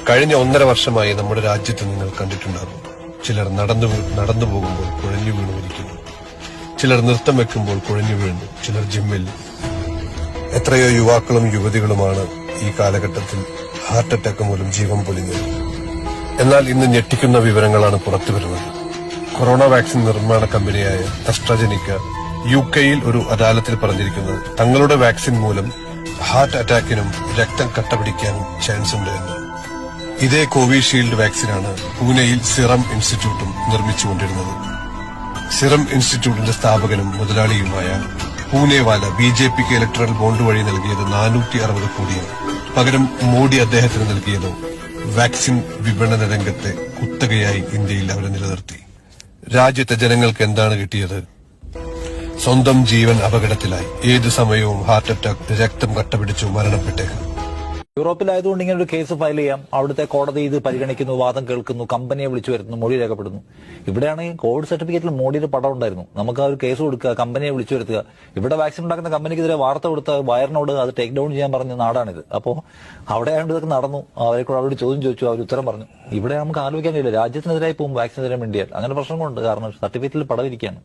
കഴിഞ്ഞ 1.5 വർഷമായി നമ്മുടെ രാജ്യത്ത് നിങ്ങൾ കണ്ടിട്ടുണ്ടാകും. ചിലർ നടന്നു പോകുമ്പോൾ കുഴഞ്ഞു വീണു മരിക്കുന്നു, ചിലർ നൃത്തം വെക്കുമ്പോൾ കുഴഞ്ഞു വീഴുന്നു, ചിലർ ജിമ്മിൽ. എത്രയോ യുവാക്കളും യുവതികളുമാണ് ഈ കാലഘട്ടത്തിൽ ഹാർട്ട് അറ്റാക്ക് മൂലം ജീവൻ പൊലിഞ്ഞത്. എന്നാൽ ഇന്ന് ഞെട്ടിക്കുന്ന വിവരങ്ങളാണ് പുറത്തുവരുന്നത്. കൊറോണ വാക്സിൻ നിർമ്മാണ കമ്പനിയായ അസ്ട്രാജെനിക്ക UK-യിൽ ഒരു അദാലത്തിൽ പറഞ്ഞിരിക്കുന്നത് തങ്ങളുടെ വാക്സിൻ മൂലം ഹാർട്ട് അറ്റാക്കിനും രക്തം കട്ടപിടിക്കാനും ചാൻസ് ഉണ്ട് എന്ന്. ഇതേ കോവിഷീൽഡ് വാക്സിനാണ് പൂനെയിൽ സിറം ഇൻസ്റ്റിറ്റ്യൂട്ടും നിർമ്മിച്ചുകൊണ്ടിരുന്നത്. സിറം ഇൻസ്റ്റിറ്റ്യൂട്ടിന്റെ സ്ഥാപകനും മുതലാളിയുമായ പൂനെവാല BJPക്ക് ഇലക്ട്രൽ ബോണ്ട് വഴി നൽകിയത് 460 കോടിയാണ്. പകരം മോഡി അദ്ദേഹത്തിന് നൽകിയതോ വാക്സിൻ വിപണന രംഗത്തെ കുത്തകയായി ഇന്ത്യയിൽ അവരെ നിലനിർത്തി. രാജ്യത്തെ ജനങ്ങൾക്ക് എന്താണ് കിട്ടിയത്? സ്വന്തം ജീവൻ അപകടത്തിലായി. ഏതു സമയവും ഹാർട്ട് അറ്റാക്ക്, രക്തം കട്ടപിടിച്ചു മരണപ്പെട്ടേക്കാം. യൂറോപ്പിലായതുകൊണ്ട് ഇങ്ങനെ ഒരു കേസ് ഫയൽ ചെയ്യാം. അവിടുത്തെ കോടതി ഇത് പരിഗണിക്കുന്നു, വാദം കേൾക്കുന്നു, കമ്പനിയെ വിളിച്ചു വരുത്തുന്നു, മൊഴി രേഖപ്പെടുന്നു. ഇവിടെയാണെങ്കിൽ കോവിഡ് സർട്ടിഫിക്കറ്റിൽ മോഡിയുടെ പടം ഉണ്ടായിരുന്നു. നമുക്ക് ആ ഒരു കേസ് കൊടുക്കുക, കമ്പനിയെ വിളിച്ചു വരുത്തുക. ഇവിടെ വാക്സിൻ ഉണ്ടാക്കുന്ന കമ്പനിക്കെതിരെ വാർത്ത കൊടുത്ത വയറിനോട് അത് ടേക്ക് ഡൗൺ ചെയ്യാൻ പറഞ്ഞ നാടാണിത്. അപ്പോൾ അവിടെ ആയതുകൊണ്ട് ഇതൊക്കെ നടന്നു. അവരോട് ചോദ്യം ചോദിച്ചു, അവർ ഉത്തരം പറഞ്ഞു. ഇവിടെ നമുക്ക് ആലോചിക്കാൻ കഴിയില്ല. രാജ്യത്തിനെതിരായി പോകും വാക്സിനെതിരെ വേണ്ടിയാൽ. അങ്ങനെ പ്രശ്നങ്ങളുണ്ട്. കാരണം സർട്ടിഫിക്കറ്റിൽ പടം ഇരിക്കുകയാണ്.